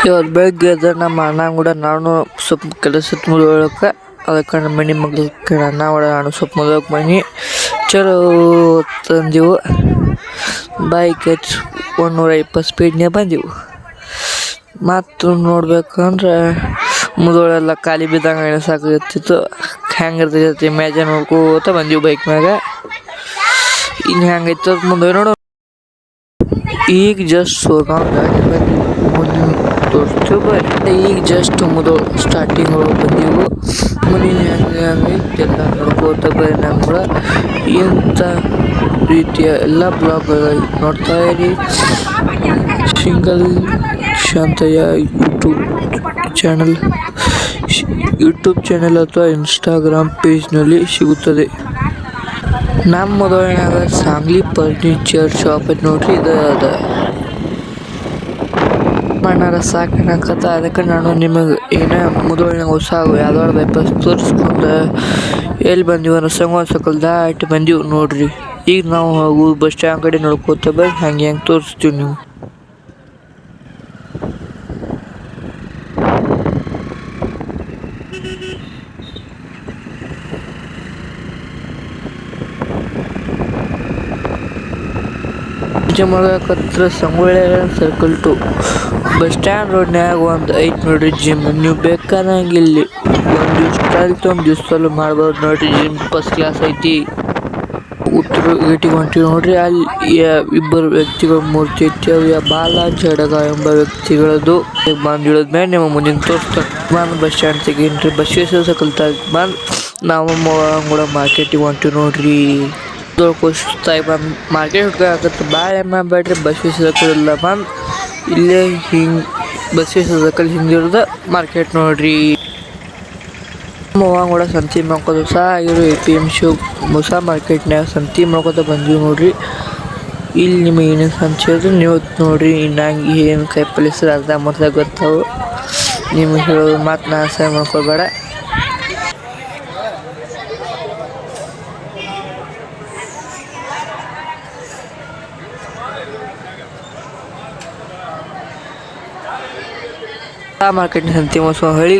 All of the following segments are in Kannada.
ಇವತ್ತು ಬೆಳಗ್ಗೆ ಎದ್ದು ನಮ್ಮ ಅಣ್ಣ ಕೂಡ ನಾನು ಸ್ವಲ್ಪ ಕೆಲಸದ ಮುಗಿಯೋಕೆ ಅದಕ್ಕೆ ನಮ್ಮ ಮನೆ ಮಗ್ಳಕ್ಕೆ ಅಣ್ಣ ಕೂಡ ನಾನು ಸ್ವಲ್ಪ ಮುಗಿಯೋಕೆ ಬನ್ನಿ ಚಲೋ ತಂದೆವು ಬೈಕ್ ಹೆಚ್ಚು 120 ಸ್ಪೀಡ್ನೇ ಬಂದೆವು. ಮತ್ತು ನೋಡ್ಬೇಕಂದ್ರೆ ಮುದೋಳೆಲ್ಲ ಖಾಲಿ ಬಿದ್ದಂಗೆ ಎಣಸಾಕತ್ತಿತ್ತು. ಹೆಂಗಿರ್ತೈತಿ ಮ್ಯಾಜ ನೋಡ್ಕೋತ ಬಂದೀವಿ ಬೈಕ್ ಮ್ಯಾಗ. ಇನ್ನು ಹೆಂಗೈತೆ ಮುಂದೆ ನೋಡು. ಈಗ ಜಸ್ಟ್ ಸೋರ್ಗಾಂವ್ ದಾಟಿ ಬಂದೀವಿ, ಮುಂದೆ ತೋರಿಸ್ತೀವಿ ಬರ್ರಿ. ಈಗ ಜಸ್ಟ್ ಮುದೋಳು ಸ್ಟಾರ್ಟಿಂಗ್ ಒಳಗೆ ಬಂದೀವು. ಮನೆ ಹೆಂಗೈತೆ ಎಲ್ಲ ನೋಡ್ಕೋತ ಬರ್ರಿ. ನಮ್ಗಳ ಇಂಥ ರೀತಿಯ ಎಲ್ಲ ಬ್ಲಾಗ್ಗಳು ನೋಡ್ತಾ ಇರಿ. ಸಿಂಗಲ್ ಶಾಂತಯ್ಯ ಯೂಟ್ಯೂಬ್ ಚಾನಲ್ ಅಥವಾ ಇನ್ಸ್ಟಾಗ್ರಾಮ್ ಪೇಜ್ನಲ್ಲಿ ಸಿಗುತ್ತದೆ. ನಮ್ಮ ಮೊದಲನಾಗ ಸಾಂಗ್ಲಿ ಫರ್ನಿಚರ್ ಶಾಪ್ ಐತೆ ನೋಡ್ರಿ. ಇದು ಅದ ಮಣ್ಣಾರ ಸಾಕಿನಾಕತ್ತ. ಅದಕ್ಕೆ ನಾನು ನಿಮಗೆ ಏನೋ ಮೊದಲನಾಗ ಹೊಸ ಯಾವ್ದಾದ್ರು ವೆಪಸ್ ತೋರಿಸ್ಕೊಂಡು ಎಲ್ಲಿ ಬಂದೀವಿ ಅನ್ನೋ ಸಂಗಸಕಲ್ ದಾಟಿ ಬಂದೀವಿ ನೋಡ್ರಿ. ಈಗ ನಾವು ಹೋಗು ಬಸ್ ಸ್ಟ್ಯಾಂಡ್ ಕಡೆ ನೋಡ್ಕೋತ ಬರ್ರಿ. ಹೆಂಗೆ ತೋರಿಸ್ತೀವಿ ನೀವು. ಮಾಡಕತ್ರ Sangolli circle to bus stand ರೋಡ್ನ್ಯಾಗ ಒಂದು ಐತೆ ನೋಡ್ರಿ ಜಿಮ್. ನೀವು ಬೇಕಾದಂಗೆ ಇಲ್ಲಿ ಒಂದು ದಿವ್ಸ ಒಂದು ದಿವ್ಸದಲ್ಲೂ ಮಾಡ್ಬೋದು ನೋಡ್ರಿ. ಜಿಮ್ ಫಸ್ಟ್ ಕ್ಲಾಸ್ ಐತಿ. ಉತ್ತರ ಗೇಟಿಗೆ ಹೊಂಟಿವಿ ನೋಡ್ರಿ. ಅಲ್ಲಿ ಇಬ್ಬರು ವ್ಯಕ್ತಿಗಳ ಮೂರ್ತಿ ಐತಿ. ಅವು ಬಾಲ ಜಡಗ ಎಂಬ ವ್ಯಕ್ತಿಗಳದ್ದು. ಬಂದು ಇಳಿದ್ಮೇಲೆ ನಿಮ್ಮ ಮುಂದಿನ ತೋರಿಸ್ತಾರೆ. ಬಂದು ಬಸ್ ಸ್ಟ್ಯಾಂಡ್ ತೆಗೀನ್ರಿ. ಬಸವೇಶ್ವರ ಸರ್ಕಲ್ ಬಂದು ನಾವು ಕೂಡ ಮಾರ್ಕೆಟಿಗೆ ಹೊಂಟಿವಿ ನೋಡ್ರಿ. ಸುಸ್ತಾಗಿ ಬಂದು ಮಾರ್ಕೆಟ್ ಹುಡ್ಕಾಕತ್ತೆ. ಭಾಳ ಮಾಡಬೇಡ್ರಿ. ಬಸವೇಶ್ವರ ಸರ್ಕಲ್ ಎಲ್ಲ ಬಂದು ಇಲ್ಲೇ ಹಿಂಗೆ ಬಸವೇಶ್ವರ ಸರ್ಕಲ್ ಹಿಂದಿರೋದ ಮಾರ್ಕೆಟ್ ನೋಡ್ರಿ. ನಮ್ಮ ಕೂಡ ಸಂತಿ ಮಾಡ್ಕೋದು ಸಹ ಆಗಿರೋ APMC ಹೊಸ ಮಾರ್ಕೆಟ್ನಾಗ ಸಂತಿ ಮಾಡ್ಕೋತ ಬಂದೀವಿ ನೋಡ್ರಿ. ಇಲ್ಲಿ ನಿಮಗೆ ಏನೇನು ಸಂತಿ ಹೇಳಿದ್ರೆ ನೀವು ನೋಡ್ರಿ. ನಂಗೆ ಏನು ಕಾಯಿಪಲ್ಲೆ ಹೆಸರು ಅರ್ಧ ಮೊದಲ ಗೊತ್ತಾವು. ನಿಮಗೆ ಹೇಳೋದು ಮಾತು ನಾ ಸಹ ಮಾಡ್ಕೋಬೇಡ. ಮಾರ್ಕೆಟ್ನ ಸಂತಿ ಮೋಸ ಹಳ್ಳಿ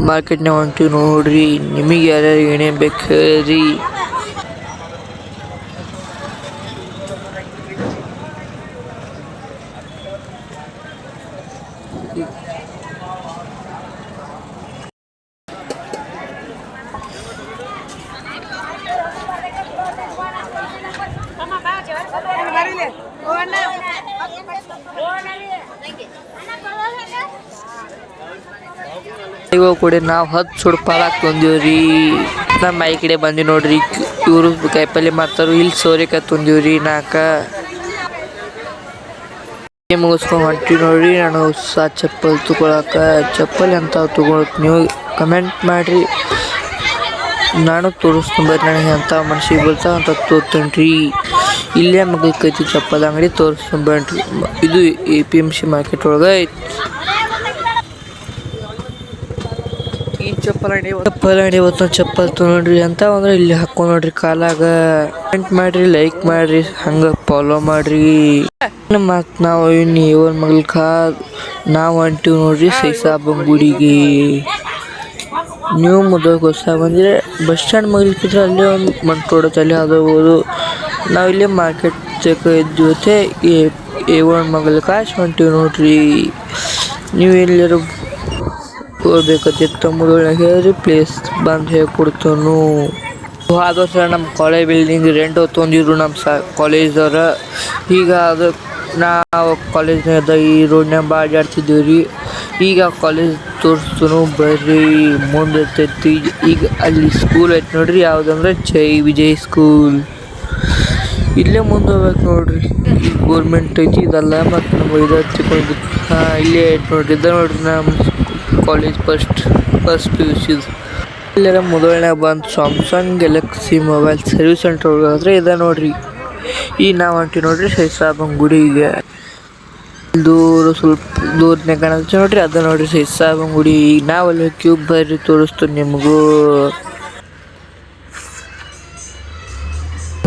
ಮಾರ್ಕೆಟ್ನಾಗ ಹೊಂಟಿವಿ ನೋಡ್ರಿ. ನಿಮಗೆ ಯಾರ್ಯಾರು ಏನೇನು ಬೇಕು ಹೇಳ್ರಿ. ಇವಾಗ ಕೂಡ ನಾವು 10 ಸುಡ್ ಪಾಲಾಕ್ ತಂದೀವ್ರಿ. ನಮ್ಮ ಮೈ ಕಡೆ ಬಂದಿ ನೋಡ್ರಿ. ಇವರು ಕಾಯಿಪಲ್ಲೆ ಮಾರ್ತಾರು. ಇಲ್ಲಿ ಸೋರೆಕಾಯಿ ತಂದೀವ್ರಿ 4 ಮುಗಿಸ್ಕೊಂಡು ಹೊಂಟಿವಿ ನೋಡ್ರಿ. ನಾನು ಹೊಸ ಚಪ್ಪಲ್ ತಗೊಳಕ ಚಪ್ಪಲ್ ಅಂತ ತಗೊಳಕ್ ನೀವು ಕಮೆಂಟ್ ಮಾಡಿರಿ. ನಾನು ತೋರಿಸ್ತೀನಿ ಬರ್ರಿ. ನನಗೆ ಎಂಥ ಮನ್ಸಿಗೆ ಬರ್ತಾವ ಅಂತ ತೋರ್ತೇನ್ರಿ. ಇಲ್ಲೇ ಮಗಲ್ ಕೈತಿ ಚಪ್ಪಲ್ ಅಂಗಡಿ ತೋರಿಸ್ತೀನಿ ಬರ್ರಿ. ಇದು APMC ಮಾರ್ಕೆಟ್ ಒಳಗೆ ಐತಿ. ಈ ಚಪ್ಪಲ್ ಅಂಗಡಿ ಇವತ್ತು ಚಪ್ಪಲ್ ತೊಗೊಂಡ್ರಿ ಅಂತ ಅಂದ್ರೆ ಇಲ್ಲಿ ಹಾಕೊಂಡು ನೋಡ್ರಿ ಕಾಲಾಗ. ಕಮೆಂಟ್ ಮಾಡ್ರಿ, ಲೈಕ್ ಮಾಡ್ರಿ, ಹಂಗೆ ಫಾಲೋ ಮಾಡ್ರಿ. ಮತ್ತು ನಾವು ಇನ್ನು ಇವನ್ ಮಗಲ್ಕ ನಾವು ಹೊಂಟಿವಿ ನೋಡ್ರಿ ಸೈಸಾಬನ್ ಗುಡಿಗೆ. ನೀವು ಮೊದಲು ಹೊಸ ಬಂದರೆ ಬಸ್ ಸ್ಟ್ಯಾಂಡ್ ಮಗಲ್ಕಿದ್ರೆ ಅಲ್ಲೇ ಒಂದು ಮಂಟೋಡ ತಲೆ ಆದಬೋದು. ನಾವು ಇಲ್ಲೇ ಮಾರ್ಕೆಟ್ ಇದ್ದೀವತ್ತೆ A1 ಮಗಲ್ಕ ಹೊಂಟಿವಿ ನೋಡ್ರಿ. ನೀವು ಎಲ್ಲರೂ ಹೋಗ್ಬೇಕತ್ತಿತ್ತು ಮುದೋಳ್ನಾಗ ಹೇಳ್ರಿ. ಪ್ಲೇಸ್ ಬಂದು ಹೇಳ್ಕೊಡ್ತಾನು. ಹೋದ ವರ್ಷ ನಮ್ಮ ಕಾಲೇಜ್ ಬಿಲ್ಡಿಂಗ್ ರೆಂಟ್ ತೊಗೊಂಡಿದ್ರು ನಮ್ಮ ಕಾಲೇಜ್ದವ್ರು. ಈಗ ಅದು ನಾವು ಕಾಲೇಜ್ನಾಗ ಈ ರೋಡ್ನಾಗ ಭಾಳ ಆಡ್ತಿದ್ದೀವಿ ರೀ. ಈಗ ಕಾಲೇಜ್ ತೋರಿಸ್ತಾನು ಬರ್ರಿ. ಮುಂದೆ ಇರ್ತೈತಿ. ಈಗ ಅಲ್ಲಿ ಸ್ಕೂಲ್ ಐತೆ ನೋಡ್ರಿ. ಯಾವುದಂದ್ರೆ ಜೈ ವಿಜಯ್ ಸ್ಕೂಲ್. ಇಲ್ಲೇ ಮುಂದೆ ಹೋಗ್ಬೇಕು ನೋಡ್ರಿ. ಈಗ ಗೋರ್ಮೆಂಟ್ ಐತಿ ಇದಲ್ಲ. ಮತ್ತು ನಮ್ಮ ಇದು ಹಚ್ಚಿಕೊಂಡು ಇಲ್ಲೇ ಐತೆ ನೋಡ್ರಿ. ಇದು ನೋಡ್ರಿ ನಮ್ಮ ಕಾಲೇಜ್ ಫಸ್ಟ್ PUC. ಇಲ್ಲೆಲ್ಲ ಮೊದಲನಾಗ ಬಂದು Samsung Galaxy mobile service centre ಹೋದ್ರೆ ಇದೆ ನೋಡ್ರಿ. ಈಗ ನಾವು ಹೊಂಟಿವಿ ನೋಡ್ರಿ ಸೈಸಾಬನ್ ಗುಡಿಗೆ. ಸ್ವಲ್ಪ ದೂರನೇ ಕಾಣುತ್ತೆ ನೋಡ್ರಿ. ಅದ ನೋಡ್ರಿ ಸೈಸಾಬನ್ ಗುಡಿ. ಈಗ ನಾವು ಅಲ್ಲಿ ಕ್ಯೂಬ್ ಬರ್ರಿ ತೋರಿಸ್ತೀನಿ ನಿಮಗೂ.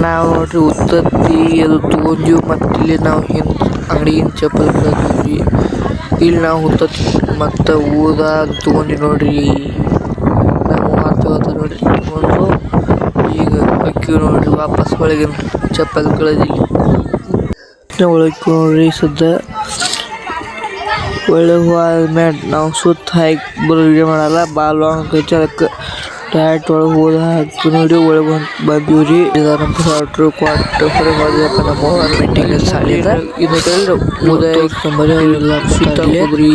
ನಾವು ನೋಡ್ರಿ ಉತ್ತತ್ತಿ ಅದು ತೊಗೊಂಡಿವಿ. ಮತ್ತು ಇಲ್ಲಿ ನಾವು ಹಿಂದೆ ಅಂಗಡಿಗಿಂದ ಚಪ್ಪಲ್ ಕಲ್ತೀವಿ. ಇಲ್ಲಿ ನಾವು ಹುತ್ತತಿ ಮತ್ತು ಊದ ತೊಗೊಂಡು ನೋಡ್ರಿ. ನಾವು ಮಾಡ್ತೇವತ್ತ ನೋಡ್ರಿ ತೊಗೊಂಡು ಈಗ ಅಕ್ಕಿ ನೋಡ್ರಿ ವಾಪಸ್ ಒಳಗಿನ ಚಪ್ಪಲ್ ಕಳೆದಿಲ್ಲ ಒಳಗೆ ನೋಡ್ರಿ. ಸದ್ದ ಒಳಗೆ ಹೋದ್ಮೇಲೆ ನಾವು ಸುತ್ತ ಹಾಕಿ ಬರೋ ವಿಡಿಯೋ ಮಾಡಲ್ಲ, ಬಾಲ್ ಕೈತಿ ಅದಕ್ಕೆ ಡೈರೆಕ್ಟ್ ಒಳಗೆ ಹೋದ ಹಾಕಿ ನೋಡಿ ಒಳಗೆ ಬಂದೀವಿ ರೀ. ನಮ್ಮ ಕ್ವಾರ್ಟ್ರು ಹೊರಗೆ ಹೋದ್ರಪ್ಪ ನಮ್ಮ ಮೀಟಿಂಗ್ ಸಾಲಿದ ಇದು ಮುದ ಸುತ್ತ ಹೋಗ್ರಿ.